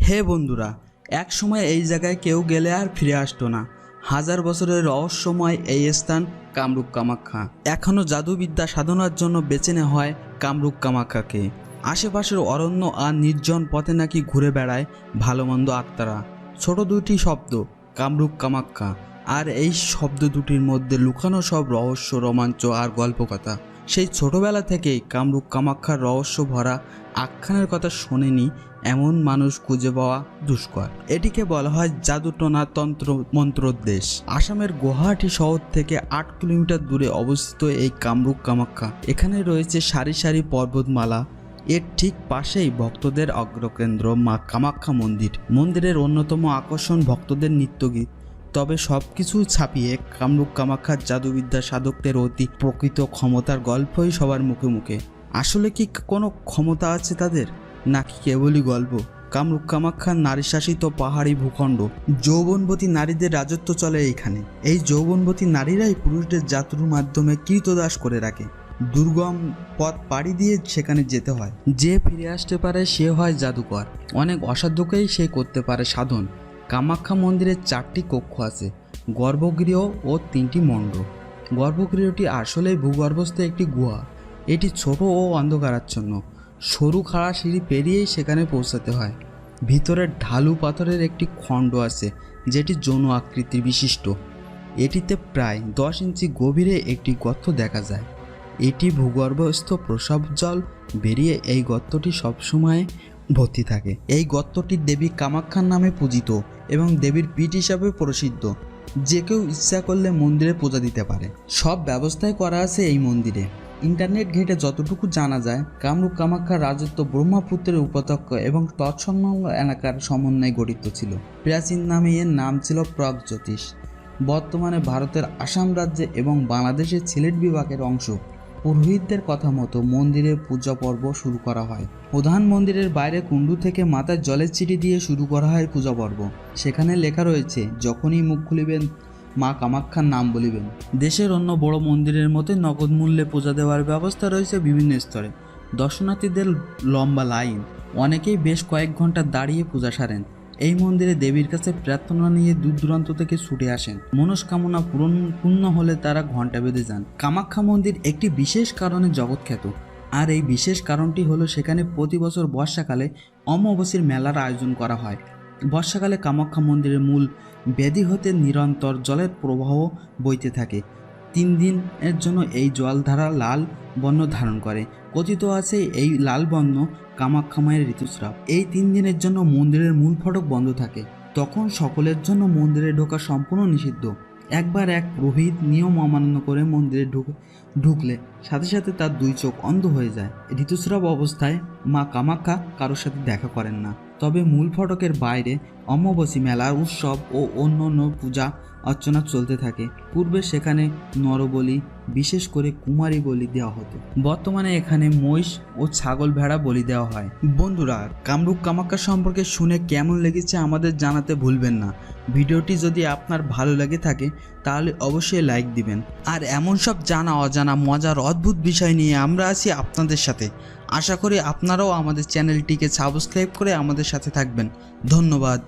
হে বন্ধুরা, এক সময় এই জায়গায় কেউ গেলে আর ফিরে আসতো না। হাজার বছরের রহস্যময় এই স্থান কামরূপ কামাখ্যা। এখনও জাদুবিদ্যা সাধনার জন্য বেছে নেওয়া হয় কামরূপ কামাখ্যাকে। আশেপাশের অরণ্য আর নির্জন পথে নাকি ঘুরে বেড়ায় ভালো মন্দ আত্মারা। ছোট দুটি শব্দ, কামরূপ কামাখ্যা, আর এই শব্দ দুটির মধ্যে লুকানো সব রহস্য, রোমাঞ্চ আর গল্পকথা। সেই ছোটবেলা থেকেই কামরূপ কামাখ্যার রহস্য ভরা আখ্যানের কথা শোনেনি এমন মানুষ খুঁজে পাওয়া দুষ্কর। এটিকে বলা হয় জাদুটনা তন্ত্র মন্ত্রর দেশ। আসামের গুয়াহাটি শহর থেকে 8 কিলোমিটার দূরে অবস্থিত এই কামরূপ কামাখ্যা। এখানে রয়েছে সারি সারি পর্বতমালা। এর ঠিক পাশেই ভক্তদের অগ্রকেন্দ্র মা কামাখ্যা মন্দির। মন্দিরের অন্যতম আকর্ষণ ভক্তদের নৃত্যগীত। তবে সব কিছু ছাপিয়ে কামরূপ কামাখ্যার জাদুবিদ্যা সাধকদের অতি প্রকৃত ক্ষমতার গল্পই সবার মুখে মুখে। আসলে কি কোনো ক্ষমতা আছে তাদের, নাকি কেবলই গল্প? কামরূপ কামাখ্যার নারী শাসিত পাহাড়ি ভূখণ্ড। যৌবনবতী নারীদের রাজত্ব চলে এইখানে। এই যৌবনবতী নারীরাই পুরুষদের জাদুর মাধ্যমে কৃতদাস করে রাখে। দুর্গম পথ পাড়ি দিয়ে সেখানে যেতে হয়। যে ফিরে আসতে পারে সে হয় জাদুকর। অনেক অসাধ্যকেই সে করতে পারে সাধন। কামাখ্যা মন্দিরের 4টি কক্ষ আছে, গর্ভগৃহ ও 3টি মণ্ডপ। গর্ভগৃহটি আসলে ভূগর্ভস্থ একটি গুহা। এটি ছোট ও অন্ধকারাচ্ছন্ন। সরু খাড়া সিঁড়ি পেরিয়েই সেখানে পৌঁছাতে হয়। ভিতরে ঢালু পাথরের একটি খণ্ড আছে, যেটি যৌন আকৃতির বিশিষ্ট। এটিতে প্রায় 10 ইঞ্চি গভীরে একটি গর্ত দেখা যায়। এটি ভূগর্ভস্থ প্রসব জল বেরিয়ে এই গর্তটি সবসময় ভর্তি থাকে। এই গর্তটি দেবী কামাখ্যার নামে পূজিত এবং দেবীর পীঠ হিসাবে প্রসিদ্ধ। যে কেউ ইচ্ছা করলে মন্দিরে পূজা দিতে পারে। সব ব্যবস্থাই করা আছে এই মন্দিরে। ইন্টারনেট ঘেটে যতটুকু জানা যায়, কামরূপ কামাখ্যার রাজত্ব ব্রহ্মপুত্রের উপত্যকা এবং তৎসংলগ্ন এলাকার সমন্বয়ে গঠিত ছিল। প্রাচীন নামে এর নাম ছিল প্রগজ্যোতিষ। বর্তমানে ভারতের আসাম রাজ্যে এবং বাংলাদেশের সিলেট বিভাগের অংশ। পুরোহিতদের কথা মতো মন্দিরের পূজা পর্ব শুরু করা হয়। প্রধান মন্দিরের বাইরে কুণ্ডু থেকে মাথায় জলের ছিটি দিয়ে শুরু করা হয় পূজা পর্ব। সেখানে লেখা রয়েছে, যখনই মুখ খুলিবেন মা কামাখ্যার নাম বলিবেন। দেশের অন্য বড় মন্দিরের মতোই নগদ মূল্যে পূজা দেওয়ার ব্যবস্থা রয়েছে বিভিন্ন স্তরে। দর্শনার্থীদের লম্বা লাইন, অনেকেই বেশ কয়েক ঘন্টা দাঁড়িয়ে পূজা সারেন। এই মন্দিরে দেবীর কাছে প্রার্থনা নিয়ে দূর দূরান্ত থেকে ছুটে আসেন। মনস্কামনা পূর্ণ হলে তারা ঘণ্টা বেঁধে যান। কামাখ্যা মন্দির একটি বিশেষ কারণে জগৎখ্যাত, আর এই বিশেষ কারণটি হলো সেখানে প্রতি বছর বর্ষাকালে অমাবস্যার মেলার আয়োজন করা হয়। বর্ষাকালে কামাখ্যা মন্দিরের মূল বেদি হতে নিরন্তর জলের প্রবাহ বইতে থাকে। 3 দিনের জন্য এই জলধারা লাল বর্ণ ধারণ করে। কথিত আছে এই লাল বর্ণ কামাখ্যা মায়ের ঋতুস্রাব। এই 3 দিনের জন্য মন্দিরের মূল ফটক বন্ধ থাকে। তখন সকলের জন্য মন্দিরে ঢোকা সম্পূর্ণ নিষিদ্ধ। একবার এক পুরোহিত নিয়ম অমান্য করে মন্দিরে ঢুকলে সাথে সাথে তার 2 চোখ অন্ধ হয়ে যায়। ঋতুস্রাব অবস্থায় মা কামাখ্যা কারোর সাথে দেখা করেন না। তবে মূল ফটকের বাইরে অমাবস্যা মেলার উৎসব ও অন্যান্য পূজা অর্চনা চলতে থাকে। পূর্বে সেখানে নরবলি, বিশেষ করে কুমারী বলি দেওয়া হতো। বর্তমানে এখানে মহিষ ও ছাগল ভেড়া বলি দেওয়া হয়। বন্ধুরা, কামরূপ কামাখ্যা সম্পর্কে শুনে কেমন লেগেছে আমাদের জানাতে ভুলবেন না। ভিডিওটি যদি আপনার ভালো লেগে থাকে তাহলে অবশ্যই লাইক দিবেন। আর এমন সব জানা অজানা মজার অদ্ভুত বিষয় নিয়ে আমরা আছি আপনাদের সাথে। আশা করি আপনারাও আমাদের চ্যানেলটিকে সাবস্ক্রাইব করে আমাদের সাথে থাকবেন। ধন্যবাদ।